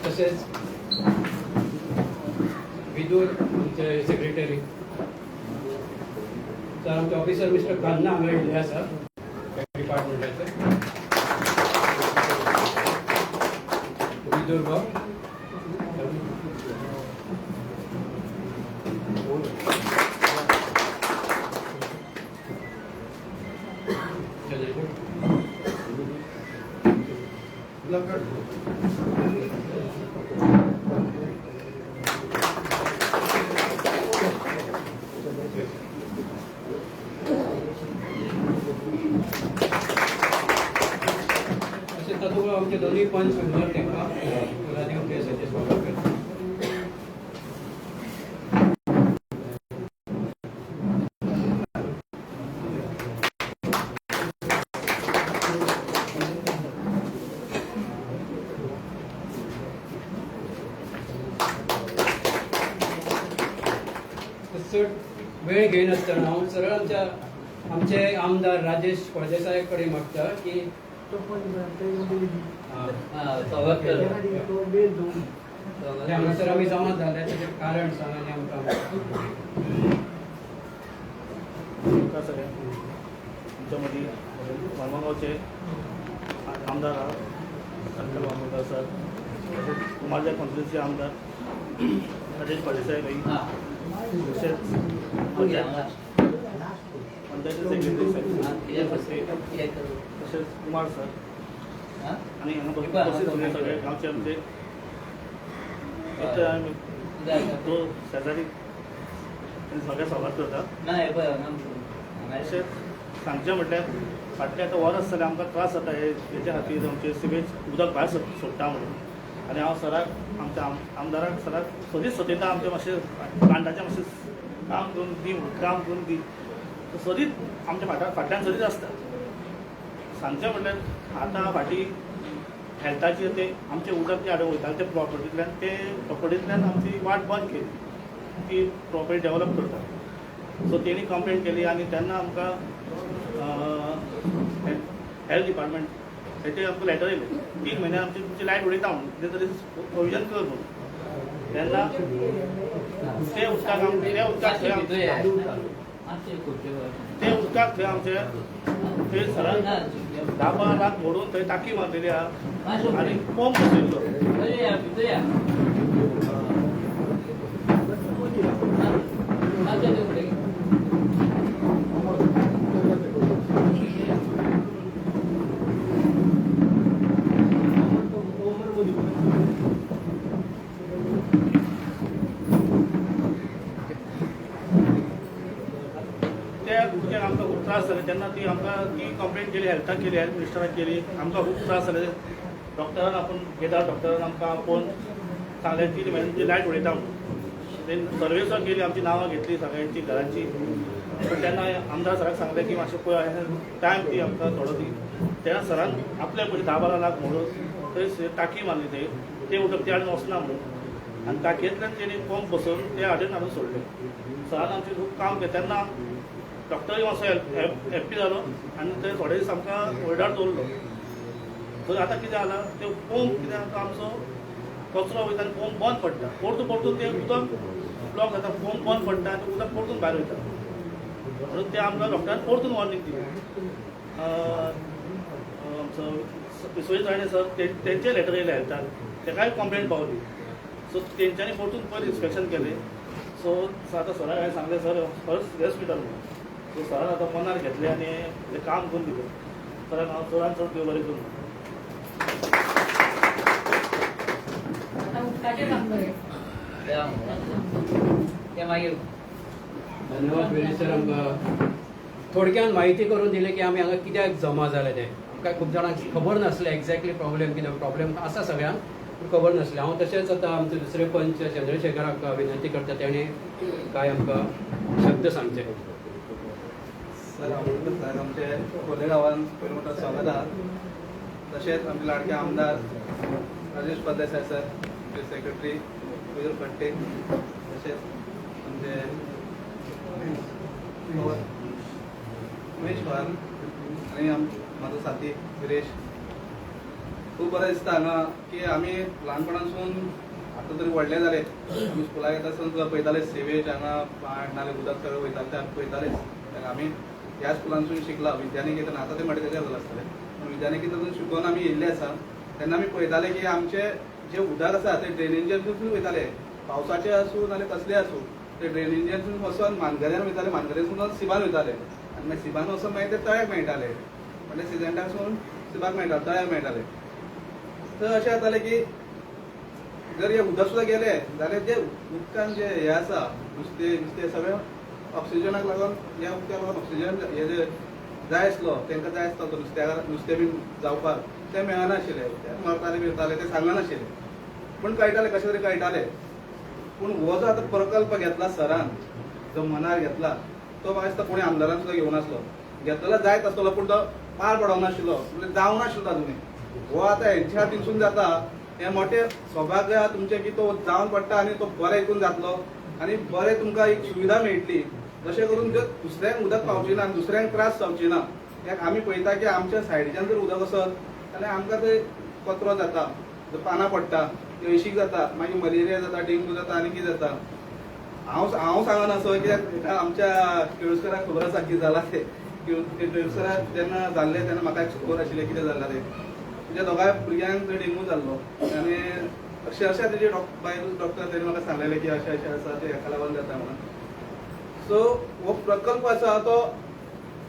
तसेच विदूर आमचे सेक्रेटरी तर आमचे ऑफिसर मिस्टर खन्ना हांगा येयल्ले आसा डिपार्टमेंटाचे विदूर गो आमचे दोन्ही पंच मेंबर तांकां देव केसाचे स्वागत करता. चड वेळ घेयनासतना हांव सरळ आमचे आमदार राजेश फळदेसाय कडेन मागता की हांगासर आमी जमा जाले ताचें कारण सांग आनी आमकां सगळ्यांक आमच्या मदीं मालमगांवचे आमदार शंकर वामनकर सर कुमारजा कॉन्स्टिट्युन्सी आमदार राजेश फळदेसाय भाई तशेंच पंचायती सेक्रेटरी तसेच कुमार सर आणि हांगा सगळे गांवचे आमचे तो शेजारी सगळे स्वागत करता. तशेंच सांगचें म्हटल्यार फाटले आतां वर्स जाल्यार आमकां त्रास जाता हेच्या खातीर आमचे सिवेज उदक भायर सोडटा म्हणून आनी हांव सराक आमच्या आमदाराक सराक सदींच सतयता आमचें मातशें प्लांटाचें मातशें काम करून दी काम करून दी सदींच आमच्या फाटल्यान सदींच आसता. सांगचें म्हटल्यार आतां फाटीं हेल्थाचेर ते आमचें उदक जें हाडून वयतालें ते प्रॉपर्टींतल्यान आमची वाट बंद केली ती प्रॉपर्टी डेवलप करता. सो तेणी कंप्लेंट केली आनी तेन्ना आमकां हेल्थ डिपार्टमेंट तेचे आमकां लेटर येयलें 3 म्हयने आमची तुमची लायट उडयता म्हणून कितें तरी प्रोविजन कर म्हणून. तेन्ना ते उदकाक थंय आमचे थंय सरान 10-12 लाख मोडून थंय टाकी मारलेली आहा आनी पंप बसयल्लो. आमकां खूब त्रास जाले तेन्ना ती कंप्लेंट केली हेल्थाक केली हेल्थ मिनिस्टराक केली आमकां खूब त्रास जाले. डॉक्टरान आपूण गेला डॉक्टरान आमकां फोन सांगलें 3 म्हयन्यांची लायट उडयता म्हणून. तेणी सर्वे सुद्दां केली आमची नांवां घेतली सगळ्यांची घरांची. पण तेन्ना आमदार सराक सांगलें की मातशें पळय टायम दी आमकां थोडो दी. तेन्ना सरान आपले पयलीं 10-12 लाख मोडून थंय टाकी मारली थंय ते उदक ते हाडून वचना म्हणून आनी टाकयेंतल्यान तेणी पंप बसोवन ते हाडून सोडले. सरान आमचें खूब काम केलें तेन्ना डॉक्टरूय मातसो हॅप्पी जालो आनी थंय थोडे दीस आमकां वॉर्डार दवरलो. थंय आतां कितें जालां ते पंप कितें जाता आमचो कचरो वयता आनी पंप बंद पडटा परतून तें उदक ब्लॉक जाता पंप बंद पडटा आनी उदक परतून भायर वयता म्हणून ते आमकां डॉक्टरान परतून वॉर्निंग दिली. आमचो विश्वजीत राणे सर तेंचे लेटर येयले हेल्थाक तेकाय कंप्लेंट पावली. सो तेंच्यांनी परतून पयलीं इन्स्पेक्शन केलें. सो आतां सराक हांवें सांगलें सर फर्स्ट हॉस्पिटल म्हणून. सो सरान आतां मनार घेतलें आनी हें काम करून दिलें. सराक हांव चडान चड देव बरें करूं. धन्यवाद वेळी सर आमकां थोडक्यान म्हायती करून दिली की आमी हांगा कित्याक जमा जाले ते. आमकां खूब जाणांक खबर नासलें एक्झॅक्टली प्रॉब्लेम कितें प्रॉब्लेम आसा सगळ्यांक खबर नासलें. हांव तशेंच आतां आमचे दुसरे पंच चंद्रशेखराक विनंती करता तेणे काय आमकां शब्द सांगचे. सर आमचे खोले गांवांत पयलीं म्हणटा स्वागत आहा. तशेंच आमचे लाडके आमदार राजेश फळदेसाय सर आमचे सेक्रेटरी विदूर फडते तशेंच आमचे उमेश वाल आनी म्हाजो साथी गिरेश खूप बरें दिसता हांगा की आमी ल्हानपणासून आतां तरी व्हडले जाले आमी स्कुलाक येता आसतना सुद्दां पळयताले सेवेज हांगा पाट नाल्यार उदक सगळें वयतालें ते आमी पळयतालेच आमी ह्या स्कुलांसून शिकला विद्यानिकेतन आतां ते मडकयकार जाला आसतले पूण विद्यानिकेतन शिकून आमी येयल्ले आसा तेन्ना आमी पळयताले की आमचे जे उदक आसा ते ड्रेनेजांतून वयताले पावसाचे आसूं नाल्यार कसले आसूं ते ड्रेनेजांतून वचून मानगड्यान वयताले मानगड्यासून सिबान वयताले आनी मागीर सिबान वचून मागीर ते तळ्याक मेळटाले म्हणजे सिजंटासून सिबाक मेळटाले तळ्याक मेळटाले तर अशें जातालें की जर हे उदक सुद्दां गेले जाल्यार जे उदकान जे हे आसा नुस्तें सगळें ऑक्सिजनाक लागून ह्या उदकाक लागून ऑक्सिजन हे जे जाय आसलो तांकां जाय आसता तो नुस्तें बीन जावपाक तें मेळनाशिल्लें ते मरताले बिरताले ते सांगनाशिल्ले पूण कळटालें कशें तरी कळटालें पूण हो जो आतां प्रकल्प घेतला सरान जो मनार घेतला तो म्हाका दिसता कोणी आमदारान सुद्दां घेवं नासलो घेतलेलो जायत आसतलो पूण तो पार पडोंक नाशिल्लो म्हणजे जावं नाशिल्लो आजुनी हो आतां हेंच्या हातीनसून जाता हें मोठें सौभाग्य आहा तुमचें की तो जावन पडटा आनी तो बरें हितून जातलो आनी बरें तुमकां एक सुविधा मेळटली जशें करून जर दुसऱ्यांक उदक पावची ना आनी दुसऱ्यांक त्रास जावची ना कित्याक आमी पळयता की आमच्या सायडीच्यान जर उदक वसत जाल्यार आमकां थंय कचरो जाता पानां पडटा अळशीक जाता मागीर मलेरिया जाता डेंगू जाता आनी कितें जाता हांव सांगना असो कित्याक आमच्या केळुसकराक खबर आसा कितें जालां तें केळुसकराक जेन्ना जाल्लें तेन्ना म्हाका खबर आशिल्लें कितें जाल्लें तें तुज्या दोगांय भुरग्यांक डेंगू जाल्लो आनी अक्षरशा तेजे बायल डॉक्टर तेणी म्हाका सांगलेलें की अशें अशें आसा तें हेका लागून जाता म्हणून सो हो प्रकल्प आसा तो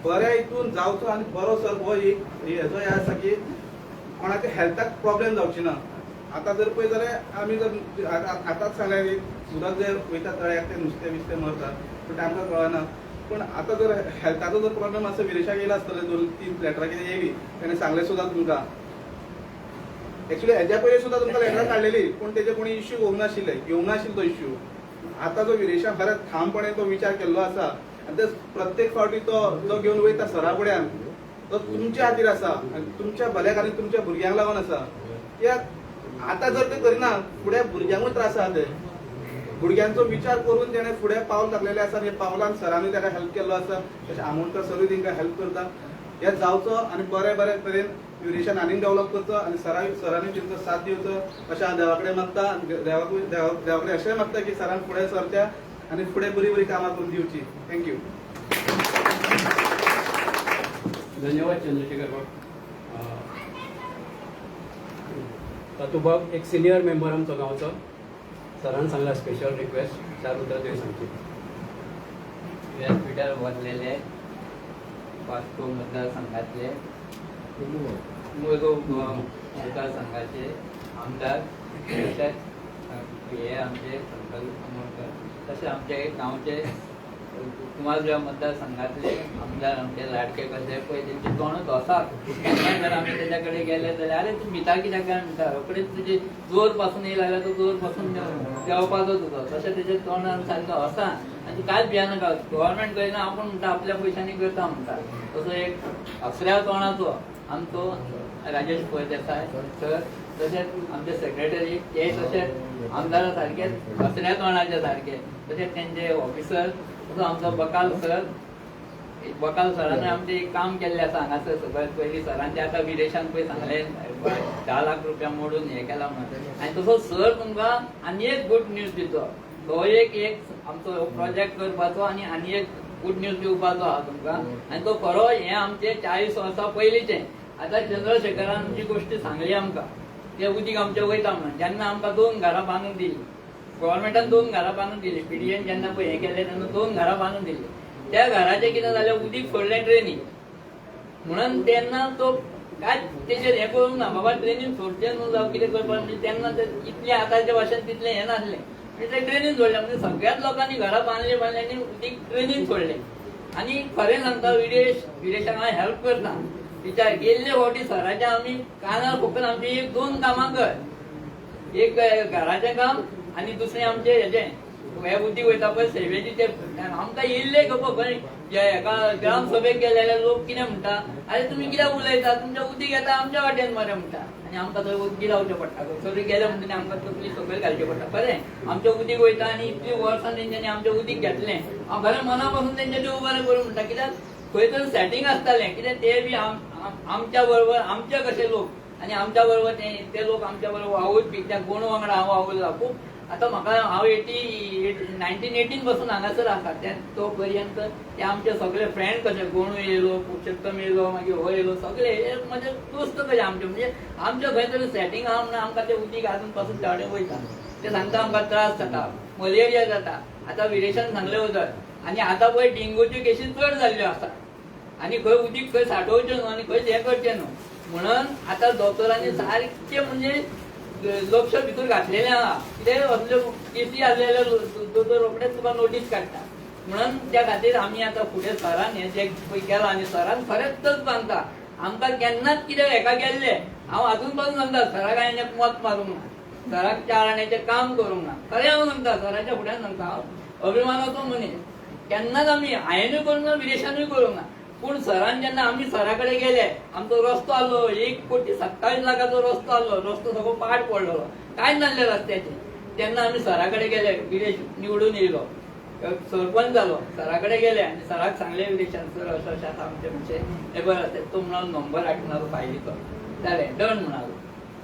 बऱ्या हितून जावचो आनी बरो सर हो हेजो हे आसा की कोणाच्या हेल्थाक प्रॉब्लेम जावची ना आतां जर पळय जाल्यार आमी जर आतांच सांगलें उदक जे वयता तळ्याक ते नुस्तें बिस्तें मरता पूण आमकां कळना पूण आतां जर हेल्थाचो जर प्रॉब्लेम आसा विरेशाक येयला आसतलें 2-3 लेटरां कितें येयली तेणें सांगलें सुद्दां तुमकां एक्चुअली हेज्या पयलीं सुद्दां तुमकां लेटरां काडलेली पूण तेजे कोणी इश्यू घेवंक नाशिल्लो तो इश्यू आतां जो विरेशाक खरेंच ठामपणे तो विचार केल्लो आसा आनी ते प्रत्येक फावटी तो घेवन वयता सरा फुड्यान तो तुमच्या खातीर आसा आनी तुमच्या भल्याक आनी तुमच्या भुरग्यांक लागून आसा कित्याक आतां जर ते करिना फुडें भुरग्यांकूय त्रास आसा ते भुरग्यांचो विचार करून तेणें फुडें पावल घातलेलें आसा आनी पावलान सरांनी ताका हेल्प केल्लो आसा तशें आमोणकर सरूय तांकां हेल्प करता हें जावचो आनी बरे तरेन युरेशन आनीक डेवलप करचो आनी सरांनी तेंचो साथ दिवचो अशें हांव देवा कडेन मागता देवा कडेन अशेंय मागता की सरान फुडें सरच्या आनी फुडें बरी कामां करून दिवची थँक्यू धन्यवाद चंद्रशेखर बाब तातूंत एक सिनियर मेंबर आमचो गांवचो सरान सांगला स्पेशल रिक्वेस्ट 4 उतरां तुवें सांगची व्यासपीठार बसलेले वास्को मतदारसंघातले मुळगांव मतदारसंघाचे आमदार तशेंच हे आमचे संकल्प आमोणकर तशें आमचे गांवचे कुमारजुव्या मतदारसंघातले आमदार आमचे लाडके कशे पळय तेंचे तोंडूच वसात जर आमी तेच्या कडेन गेले जाल्यार अरे तूं भिता कित्याक काय म्हणटा रोखडेच तुजे जोर पासून येयला जाल्यार तो जोर पासून देंवपाचो तुजो तशें तेजे तोंडान सारको वसा आनी तूं कांयच भियानाका गव्हर्मेंट करिना आपूण म्हणटा आपल्या पयशांनी करता म्हणटा तसो एक अक्षऱ्या तोंडाचो आमचो राजेश पै देसाय सर तशेंच आमचे सेक्रेटरी ते तशेंच आमदारा सारकेच अक्षऱ्या तोंडाचे सारके तशेंच तेंचे ऑफिसर तसो आमचो बकाल सरान आमचें एक काम केल्लें आसा हांगासर सगळ्यात पयलीं सरांचे आतां विदेशांत पळय सांगलें 10 लाख रुपया मोडून हें केलां म्हणून आनी तसो सर तुमकां आनी एक गुड न्यूज दितो तो एक आमचो प्रोजेक्ट करपाचो आनी एक गुड न्यूज दिवपाचो आहा तुमकां आनी तो खरो हें आमचें 40 वर्सां पयलींचें आतां चंद्रशेखरान जी गोश्ट सांगली आमकां तें उदीक आमचें वयता म्हणून जेन्ना आमकां 2 घरां बांदून दिलीं गव्हर्मेंटान 2 घरां बांदून दिलीं पीडीएन जेन्ना पळय हें केलें तेन्ना 2 घरां बांदून दिलीं त्या घराचें कितें जालें उदीक सोडलें ड्रेनीन म्हणून तेन्ना तो काय तेजेर हें करूंक ना बाबा ड्रेनीन सोडचें न्हू जावं कितें करपाक म्हणजे तेन्ना इतलें आतांच्या भाशेन तितलें हें नासलें म्हणजे ते ड्रेनीन सोडलें म्हणजे सगळ्याच लोकांनी घरां बांदलीं आनी उदीक ड्रेनीन सोडलें आनी खरें सांगता विदेशाक हांव हेल्प करता विचार गेल्ले फावटी सराच्या आमी कानार फकत आमची 1-2 कामां कर एक घराचें काम आनी दुसरें आमचें हेजें हे उदीक वयता पळय सेवेची ते आमकां येयल्ले खबर हेका ग्राम सभेक गेले जाल्यार लोक कितें म्हणटा अरे तुमी कित्याक उलयता तुमचें उदीक येता आमच्या वाटेन मरे म्हणटा आनी आमकां थंय वखदी लावचें पडटा सगळीं गेले म्हणटकीर आमकां तकली सकयल घालचें पडटा खरें आमचें उदीक वयता आनी इतलीं वर्सां तेंच्यांनी आमचें उदीक घेतलें हांव खरें मना पासून तेंचें देव बरें करूं म्हणटा कित्याक खंय तर सेटींग आसतालें कित्याक ते बी आमच्या बरोबर आमचे कशे लोक आनी आमच्या बरोबर ते लोक आमच्या बरोबर वावूरपी त्या कोण वांगडा हांव वावुरला खूब आता म्हाका हांव 1918 पासून हांगासर आसा तो पर्यंत ते आमचे सगळे फ्रेंड कशे कोणू येयलो पुरुषोत्तम येयलो मागीर हो येयलो सगळे म्हणजे दोस्त कशे आमचे म्हणजे आमच्या खंय तरी सेटींग आहा म्हणून आमकां ते उदीक घालून पासून थोडे वयता ते सांगता आमकां त्रास जाता मलेरिया जाता आतां विरेशान सांगले उदक आनी आतां पळय डेंगूच्यो केसी चड जाल्ल्यो आसा आनी खंय उदीक खंय सांठोवचें न्हू आनी खंय हें करचें न्हू म्हणून आतां दोतोरांनी सारकें म्हणजे लक्ष भितर घातलेलें आहा कितें असल्यो केसी आसलेल्यो दोतोर रोखडेच तुका नोटीस काडटा म्हणून त्या खातीर आमी आतां फुडें सरान हें जे पळय केलां आनी सरान खरेंच सांगता आमकां केन्नाच कितें हेका गेल्लें हांव आजून पासून सांगता सराक हांवें एक मत मारूंक ना सराक 4 आण्याचें काम करूंक ना खरें हांव सांगता सराच्या फुड्यान सांगता हांव अभिमानाचो मनीस केन्नाच आमी हांवेंनूय करूंक ना विरेशानूय करूंक ना पूण सरान जेन्ना आमी सरा कडेन गेले आमचो रस्तो आसलो 1,27 लाखाचो रस्तो आसलो रस्तो सगळो पाड पडलो कांयच नासलें रस्त्याचें तेन्ना आमी सरा कडेन गेले विरेश निवडून येयलो सरपंच जालो सरा कडेन गेले आनी सराक सांगले विरेशान सर अशें अशें आसा आमचें म्हणजे हे बरें तो म्हणून नंबर हाडून फायलीचो जालें डन म्हणालो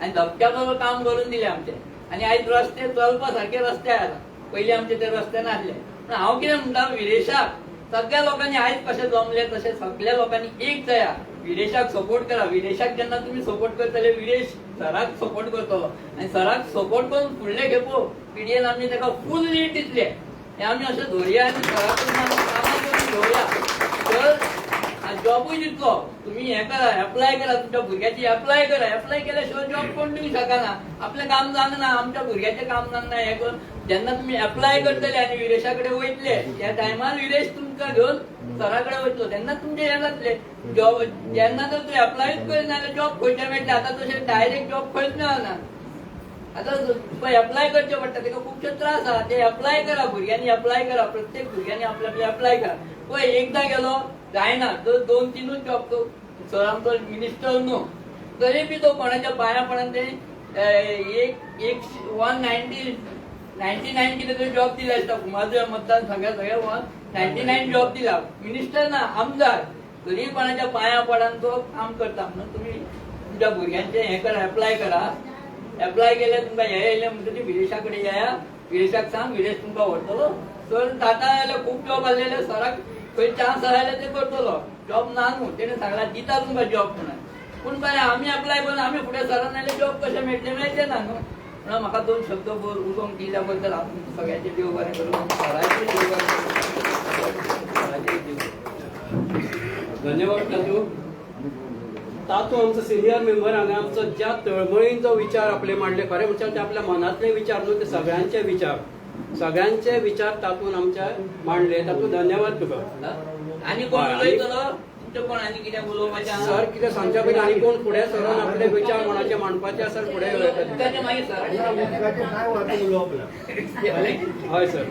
आनी धपक्याचो काम करून दिलें आमचें आनी आयज रस्ते चलपा सारके रस्ते आसा पयलीं आमचे ते रस्ते नासले पूण हांव कितें म्हणटा विरेशाक सगळ्या लोकांनी आयज कशें जमले तशें सगळ्या लोकांनी एक जाया विदेशाक सपोर्ट करा विदेशाक जेन्ना तुम्ही सपोर्ट करतले विदेश सराक सपोर्ट करतलो आनी सराक सपोर्ट करून फुडले खेपो पिडीएन आमी ताका फूल लीड दितले हे आमी अशें धरया आनी सराकडून कामां करून घेवया तर जॉबूय दितलो तुम्ही हे करा एप्लाय करा तुमच्या भुरग्याची एप्लाय करा एप्लाय केल्या शिवाय जॉब कोण दिवंक शकना आपलें काम जायना आमच्या भुरग्याचें काम जायना हे करून जेन्ना तुम्ही एप्लाय करतले आनी विदेशा कडेन वयतले त्या टायमार विदेश तुमकां घेवन सरा कडेन वयतलो तेन्ना तुमचे हे जातले जॉब जेन्ना जर तूं एप्लायच करिना जाल्यार जॉब खंयचे मेळटले आतां तशें डायरेक्ट जॉब खंयच मेळना आतां एप्लाय करचें पडटा ताका खुबशे त्रास आहा ते एप्लाय करा भुरग्यांनी एप्लाय करा प्रत्येक भुरग्यांनी आपले आपले एप्लाय करा पळय एकदां गेलो जायना तर 2-3 जॉब तो सर आमचो मिनिस्टर न्हू तरी बी तो कोणाच्या पांया पडून ते 199 कितें तरी जॉब दिले आसता माझे मतदान सगळे 199 जॉब दिला मिनिस्टर ना आमदार तरी कोणाच्या पांया पडान तो काम करता म्हणून तुम्ही तुमच्या भुरग्यांचे हे करा एप्लाय केले तुमकां हे येयले म्हणटकीर विदेशा कडेन या विदेशाक सांग विदेश तुमकां व्हरतलो सर जाता जाल्यार खूब जॉब आसलेले सराक खंय चान्स आसले ते करतलो जॉब ना न्हू तेणें सांगला दिता तुमकां जॉब म्हणून पूण बरें आमी एप्लाय करून आमी फुडें सरान आयले जॉब कशें मेळचें ना न्हू म्हणून म्हाका 2 शब्द उलोवंक दिल्या बद्दल हांव सगळ्यांचे देव बरें करूं सराचें देव बरें धन्यवाद तातू तातू आमचो सिनियर मेंबर हांगा आमचो ज्या तळमळीन जो विचार आपले मांडले खरें म्हणल्यार ते आपल्या मनांतले विचार न्हू ते सगळ्यांचे विचार तातून आमच्या मांडले तातूंत धन्यवाद तुका आनी कोण उलयतलो तुमचे कोण आनी कितें उलोवपाचें सर कितें सांगच्या पयलीं आनी कोण फुडें सरून आपले विचार कोणाचे मांडपाचे आसा फुडें मागीर सर हय सर